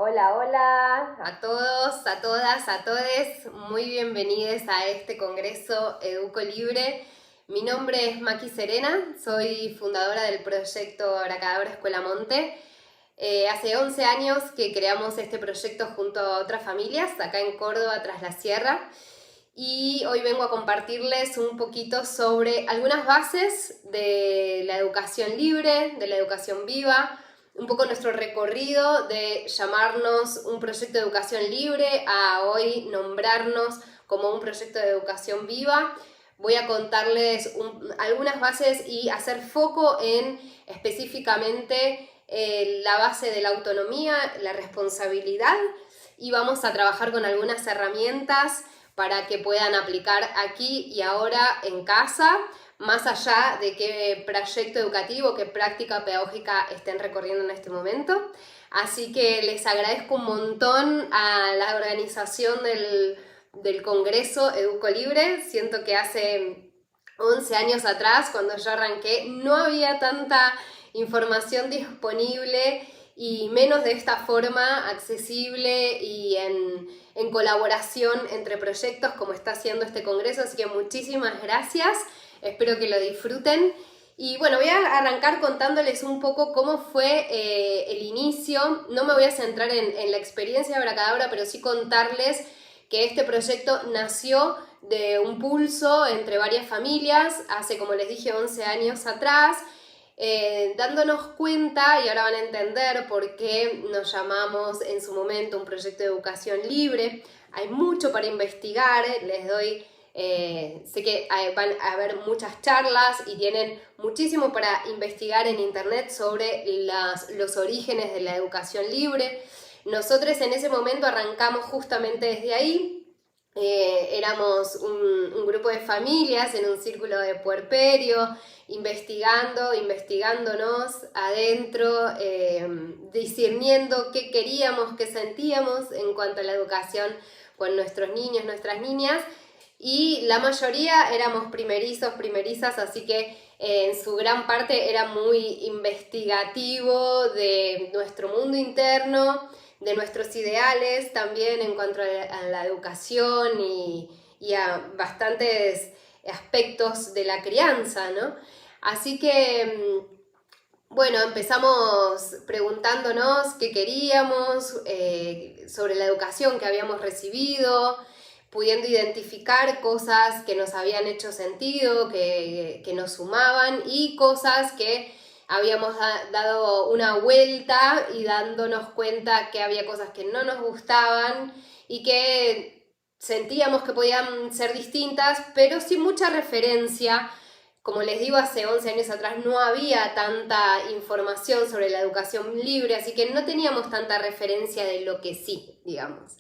Hola, hola a todos, a todas, a todes. Muy bienvenidos a este Congreso Educo Libre. Mi nombre es Maki Serena, soy fundadora del proyecto Abracadabra Escuela Monte. Hace 11 años que creamos este proyecto junto a otras familias acá en Córdoba, tras la sierra. Y hoy vengo a compartirles un poquito sobre algunas bases de la educación libre, de la educación viva, un poco nuestro recorrido de llamarnos un proyecto de educación libre a hoy nombrarnos como un proyecto de educación viva. Voy a contarles algunas bases y hacer foco en específicamente la base de la autonomía, la responsabilidad, y vamos a trabajar con algunas herramientas para que puedan aplicar aquí y ahora en casa, más allá de qué proyecto educativo, qué práctica pedagógica estén recorriendo en este momento. Así que les agradezco un montón a la organización del Congreso Educo Libre. Siento que hace 11 años atrás, cuando yo arranqué, no había tanta información disponible y menos de esta forma accesible y en colaboración entre proyectos como está haciendo este congreso, así que muchísimas gracias, espero que lo disfruten. Y bueno, voy a arrancar contándoles un poco cómo fue el inicio. No me voy a centrar en la experiencia de Abracadabra, pero sí contarles que este proyecto nació de un pulso entre varias familias hace, como les dije, 11 años atrás. Dándonos cuenta, y ahora van a entender por qué nos llamamos en su momento un proyecto de educación libre. Hay mucho para investigar, les doy, sé que van a haber muchas charlas y tienen muchísimo para investigar en internet sobre los orígenes de la educación libre. Nosotros en ese momento arrancamos justamente desde ahí. Éramos un grupo de familias en un círculo de puerperio, investigándonos adentro, discerniendo qué queríamos, qué sentíamos en cuanto a la educación con nuestros niños, nuestras niñas, y la mayoría éramos primerizas, así que en su gran parte era muy investigativo de nuestro mundo interno, de nuestros ideales también en cuanto a la educación y a bastantes aspectos de la crianza, ¿no? Así que, bueno, empezamos preguntándonos qué queríamos, sobre la educación que habíamos recibido, pudiendo identificar cosas que nos habían hecho sentido, que nos sumaban, y cosas que habíamos dado una vuelta y dándonos cuenta que había cosas que no nos gustaban y que sentíamos que podían ser distintas, pero sin mucha referencia. Como les digo, hace 11 años atrás no había tanta información sobre la educación libre, así que no teníamos tanta referencia de lo que sí, digamos.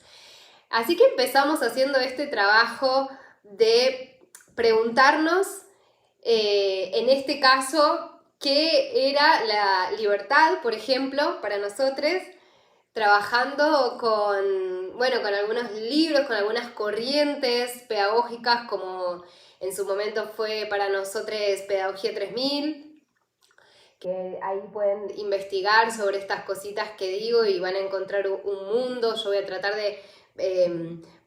Así que empezamos haciendo este trabajo de preguntarnos, en este caso, qué era la libertad, por ejemplo, para nosotros, trabajando con algunos libros, con algunas corrientes pedagógicas, como en su momento fue para nosotros Pedagogía 3000, que ahí pueden investigar sobre estas cositas que digo y van a encontrar un mundo. Yo voy a tratar de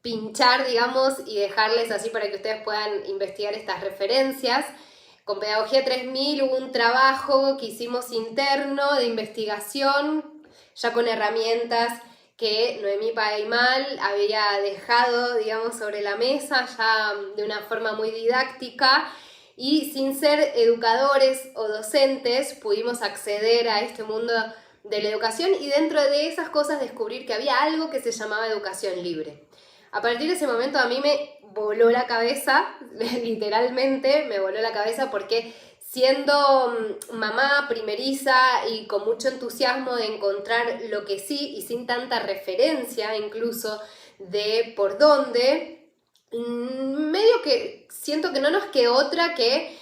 pinchar, digamos, y dejarles así para que ustedes puedan investigar estas referencias. Con Pedagogía 3000 hubo un trabajo que hicimos interno de investigación, ya con herramientas que Noemí Paimal había dejado, digamos, sobre la mesa, ya de una forma muy didáctica, y sin ser educadores o docentes pudimos acceder a este mundo de la educación y dentro de esas cosas descubrir que había algo que se llamaba educación libre. A partir de ese momento a mí me voló la cabeza, literalmente me voló la cabeza, porque siendo mamá primeriza y con mucho entusiasmo de encontrar lo que sí y sin tanta referencia incluso de por dónde, medio que siento que no nos quedó otra que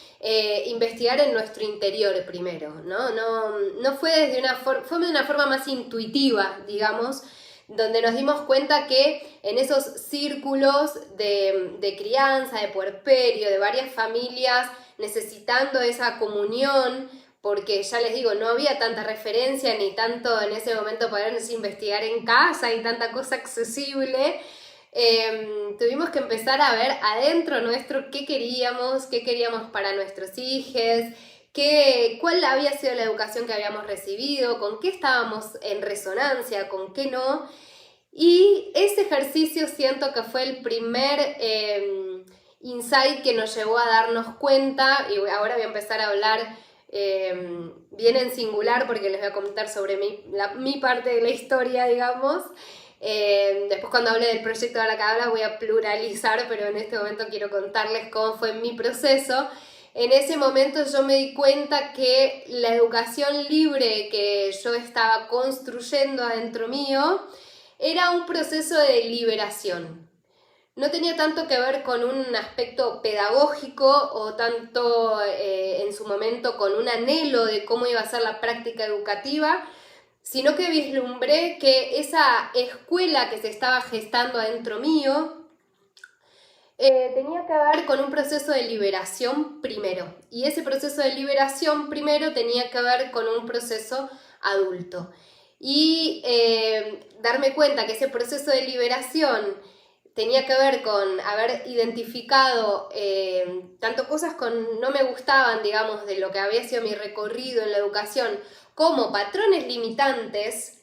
investigar en nuestro interior primero, ¿no? No fue desde fue de una forma más intuitiva, digamos, donde nos dimos cuenta que en esos círculos de crianza, de puerperio, de varias familias necesitando esa comunión, porque ya les digo, no había tanta referencia ni tanto en ese momento podernos investigar en casa y tanta cosa accesible. Tuvimos que empezar a ver adentro nuestro qué queríamos para nuestros hijos, cuál había sido la educación que habíamos recibido, con qué estábamos en resonancia, con qué no. Y ese ejercicio siento que fue el primer insight que nos llevó a darnos cuenta, y ahora voy a empezar a hablar bien en singular porque les voy a contar sobre mi parte de la historia, digamos. Después cuando hable del proyecto de la cabra voy a pluralizar, pero en este momento quiero contarles cómo fue mi proceso. En ese momento yo me di cuenta que la educación libre que yo estaba construyendo adentro mío era un proceso de liberación. No tenía tanto que ver con un aspecto pedagógico o tanto en su momento con un anhelo de cómo iba a ser la práctica educativa, sino que vislumbré que esa escuela que se estaba gestando adentro mío tenía que ver con un proceso de liberación primero. Y ese proceso de liberación primero tenía que ver con un proceso adulto. Y darme cuenta que ese proceso de liberación tenía que ver con haber identificado tanto cosas que no me gustaban, digamos, de lo que había sido mi recorrido en la educación, como patrones limitantes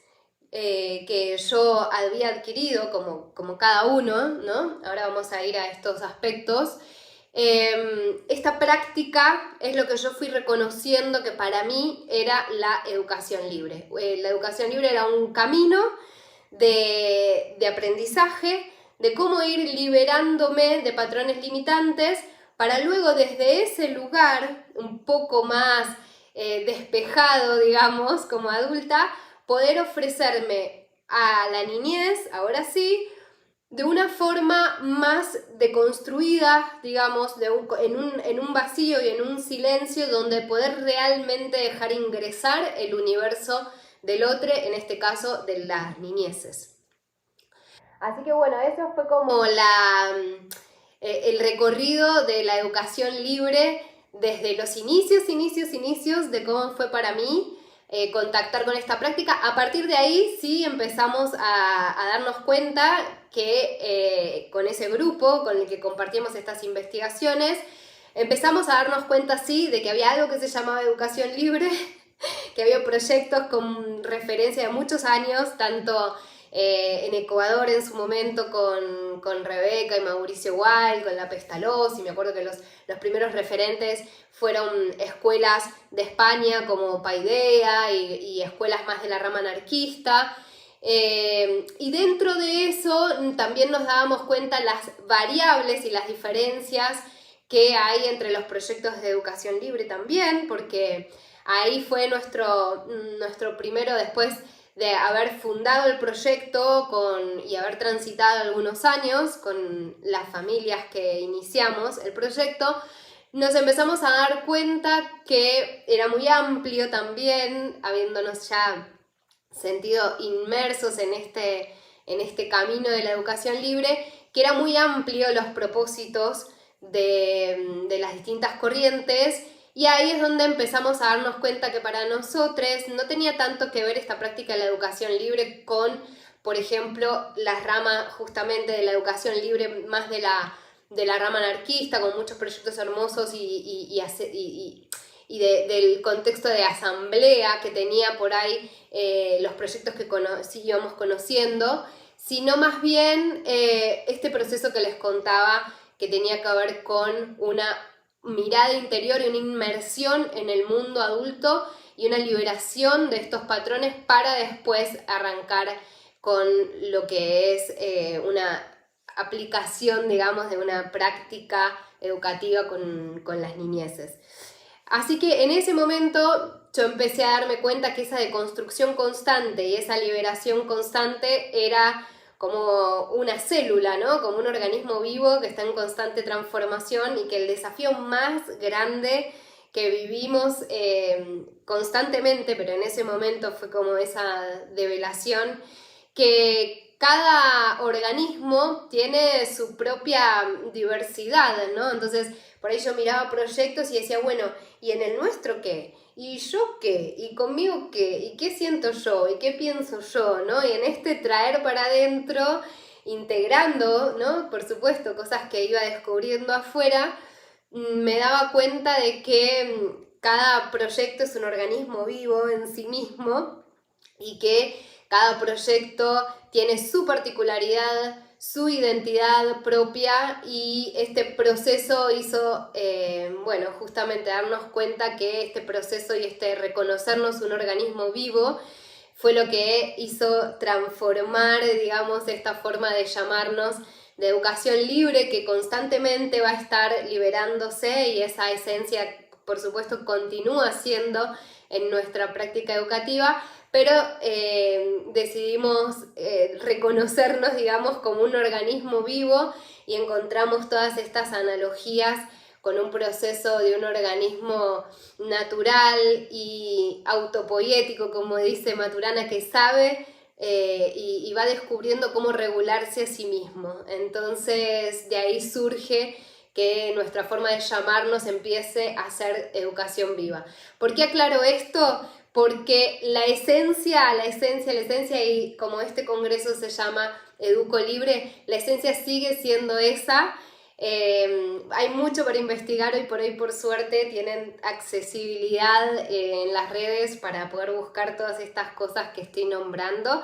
que yo había adquirido, como cada uno, ¿no? Ahora vamos a ir a estos aspectos. Esta práctica es lo que yo fui reconociendo que para mí era la educación libre. La educación libre era un camino de aprendizaje, de cómo ir liberándome de patrones limitantes para luego desde ese lugar un poco más despejado, digamos, como adulta, poder ofrecerme a la niñez, ahora sí, de una forma más deconstruida, digamos, en un vacío y en un silencio donde poder realmente dejar ingresar el universo del otro, en este caso de las niñeces. Así que bueno, eso fue como el recorrido de la educación libre desde los inicios de cómo fue para mí contactar con esta práctica. A partir de ahí sí empezamos a darnos cuenta que con ese grupo con el que compartimos estas investigaciones, empezamos a darnos cuenta sí de que había algo que se llamaba educación libre, que había proyectos con referencia de muchos años, tanto en Ecuador en su momento con Rebeca y Mauricio Wild, con la Pestalozzi, y me acuerdo que los primeros referentes fueron escuelas de España como Paideia y escuelas más de la rama anarquista. Y dentro de eso también nos dábamos cuenta las variables y las diferencias que hay entre los proyectos de educación libre también, porque ahí fue nuestro primero, después de haber fundado el proyecto y haber transitado algunos años con las familias que iniciamos el proyecto, nos empezamos a dar cuenta que era muy amplio también, habiéndonos ya sentido inmersos en este camino de la educación libre, que era muy amplio los propósitos de las distintas corrientes. Y ahí es donde empezamos a darnos cuenta que para nosotros no tenía tanto que ver esta práctica de la educación libre con, por ejemplo, la rama justamente de la educación libre más de la rama anarquista, con muchos proyectos hermosos y del contexto de asamblea que tenía por ahí los proyectos que íbamos conociendo, sino más bien este proceso que les contaba que tenía que ver con una mirada interior y una inmersión en el mundo adulto y una liberación de estos patrones para después arrancar con lo que es una aplicación, digamos, de una práctica educativa con las niñeces. Así que en ese momento yo empecé a darme cuenta que esa deconstrucción constante y esa liberación constante era como una célula, ¿no? Como un organismo vivo que está en constante transformación y que el desafío más grande que vivimos constantemente, pero en ese momento fue como esa develación, que cada organismo tiene su propia diversidad, ¿no? Entonces, por ahí yo miraba proyectos y decía, bueno, ¿y en el nuestro qué? ¿Y yo qué? ¿Y conmigo qué? ¿Y qué siento yo? ¿Y qué pienso yo? ¿No? Y en este traer para adentro, integrando, ¿no? Por supuesto, cosas que iba descubriendo afuera, me daba cuenta de que cada proyecto es un organismo vivo en sí mismo y que cada proyecto tiene su particularidad, su identidad propia, y este proceso hizo, bueno, justamente darnos cuenta que este proceso y este reconocernos un organismo vivo fue lo que hizo transformar, digamos, esta forma de llamarnos de educación libre, que constantemente va a estar liberándose, y esa esencia, por supuesto, continúa siendo en nuestra práctica educativa, pero decidimos reconocernos, digamos, como un organismo vivo, y encontramos todas estas analogías con un proceso de un organismo natural y autopoético, como dice Maturana, que sabe y va descubriendo cómo regularse a sí mismo. Entonces, de ahí surge que nuestra forma de llamarnos empiece a ser educación viva. ¿Por qué aclaro esto? Porque la esencia, y como este congreso se llama Educo Libre, la esencia sigue siendo esa. Hay mucho para investigar hoy por hoy, por suerte tienen accesibilidad en las redes para poder buscar todas estas cosas que estoy nombrando.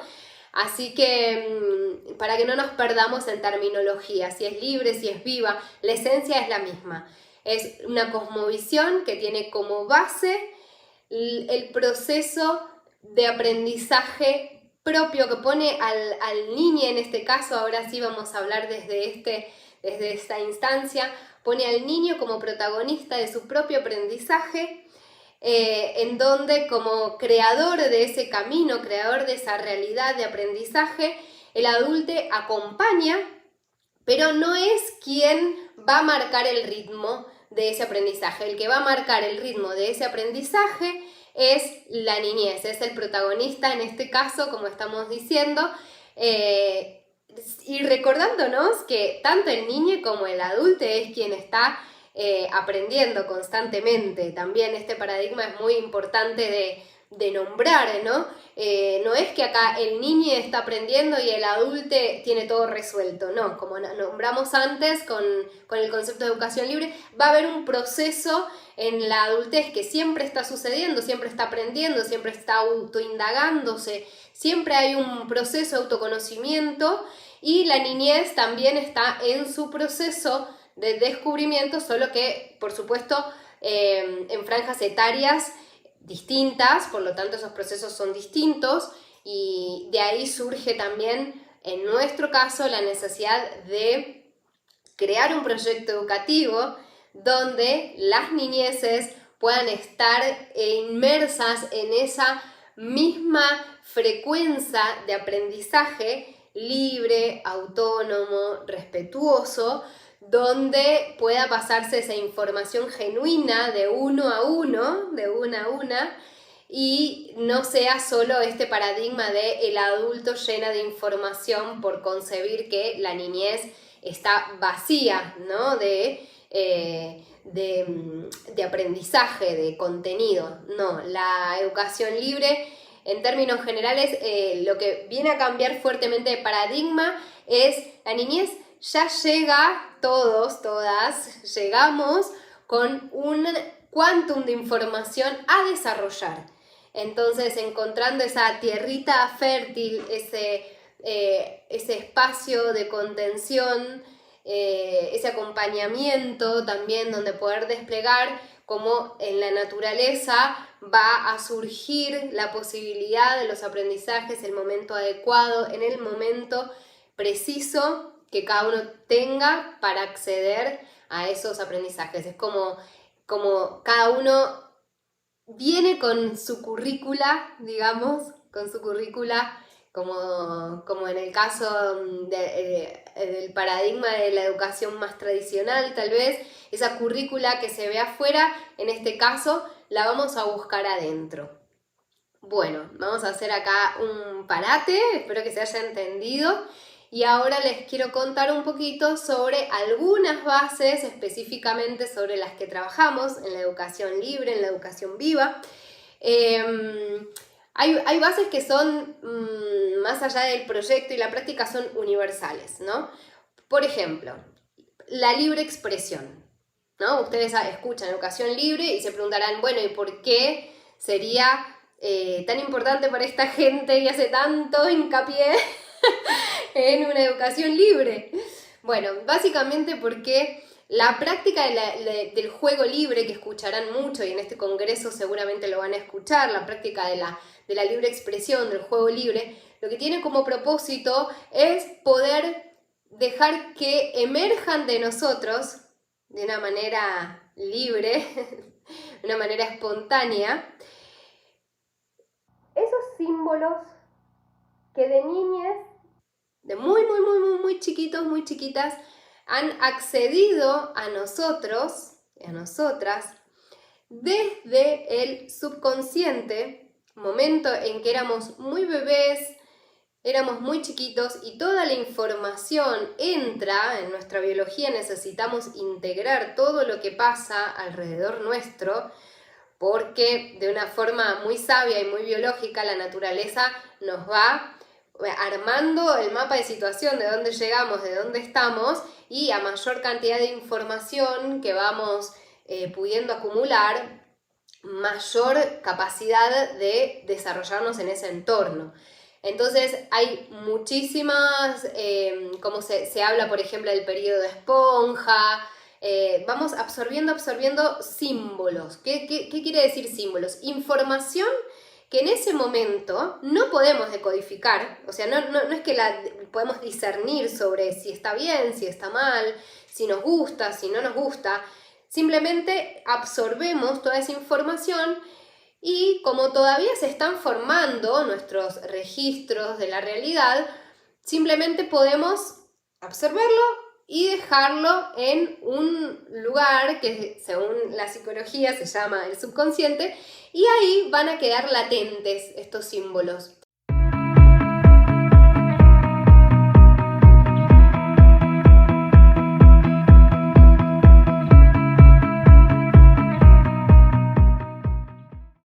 Así que para que no nos perdamos en terminología, si es libre, si es viva, la esencia es la misma. Es una cosmovisión que tiene como base el proceso de aprendizaje propio que pone al niño, en este caso. Ahora sí vamos a hablar desde esta instancia, pone al niño como protagonista de su propio aprendizaje, en donde como creador de ese camino, creador de esa realidad de aprendizaje, el adulto acompaña, pero no es quien va a marcar el ritmo de ese aprendizaje. El que va a marcar el ritmo de ese aprendizaje es la niñez, es el protagonista en este caso, como estamos diciendo, y recordándonos que tanto el niño como el adulto es quien está aprendiendo constantemente. También este paradigma es muy importante de nombrar, ¿no? No es que acá el niño está aprendiendo y el adulto tiene todo resuelto, no, como nombramos antes con el concepto de educación libre, va a haber un proceso en la adultez que siempre está sucediendo, siempre está aprendiendo, siempre está autoindagándose, siempre hay un proceso de autoconocimiento, y la niñez también está en su proceso de descubrimiento, solo que, por supuesto, en franjas etarias distintas, por lo tanto esos procesos son distintos, y de ahí surge también, en nuestro caso, la necesidad de crear un proyecto educativo donde las niñeces puedan estar inmersas en esa misma frecuencia de aprendizaje libre, autónomo, respetuoso, donde pueda pasarse esa información genuina de uno a uno, de una a una, y no sea solo este paradigma de el adulto llena de información por concebir que la niñez está vacía, ¿no? de aprendizaje, de contenido. No, la educación libre, en términos generales, lo que viene a cambiar fuertemente de paradigma es la niñez ya llega, todas, llegamos con un quantum de información a desarrollar. Entonces, encontrando esa tierrita fértil, ese espacio de contención, ese acompañamiento también donde poder desplegar, como en la naturaleza va a surgir la posibilidad de los aprendizajes, el momento adecuado, en el momento preciso que cada uno tenga para acceder a esos aprendizajes. Es como cada uno viene con su currícula, digamos, con su currícula, como en el caso del paradigma de la educación más tradicional, tal vez, esa currícula que se ve afuera, en este caso, la vamos a buscar adentro. Bueno, vamos a hacer acá un parate, espero que se haya entendido. Y ahora les quiero contar un poquito sobre algunas bases específicamente sobre las que trabajamos en la educación libre, en la educación viva. Hay bases que son, más allá del proyecto y la práctica, son universales, ¿no? Por ejemplo, la libre expresión, ¿no? Ustedes escuchan educación libre y se preguntarán, bueno, ¿y por qué sería tan importante para esta gente y hace tanto hincapié en una educación libre? Bueno, básicamente porque la práctica del juego libre, que escucharán mucho y en este congreso seguramente lo van a escuchar, la práctica de la libre expresión, del juego libre, lo que tiene como propósito es poder dejar que emerjan de nosotros de una manera libre, de una manera espontánea, esos símbolos que de niñas, de muy chiquitos, muy chiquitas, han accedido a nosotros, a nosotras, desde el subconsciente, momento en que éramos muy bebés, éramos muy chiquitos y toda la información entra en nuestra biología, necesitamos integrar todo lo que pasa alrededor nuestro, porque de una forma muy sabia y muy biológica la naturaleza nos va armando el mapa de situación, de dónde llegamos, de dónde estamos, y a mayor cantidad de información que vamos pudiendo acumular, mayor capacidad de desarrollarnos en ese entorno. Entonces hay muchísimas, como se habla por ejemplo del periodo de esponja, vamos absorbiendo símbolos. ¿Qué quiere decir símbolos? Información que en ese momento no podemos decodificar, o sea, no es que la podemos discernir sobre si está bien, si está mal, si nos gusta, si no nos gusta, simplemente absorbemos toda esa información y como todavía se están formando nuestros registros de la realidad, simplemente podemos absorberlo y dejarlo en un lugar que según la psicología se llama el subconsciente, y ahí van a quedar latentes estos símbolos.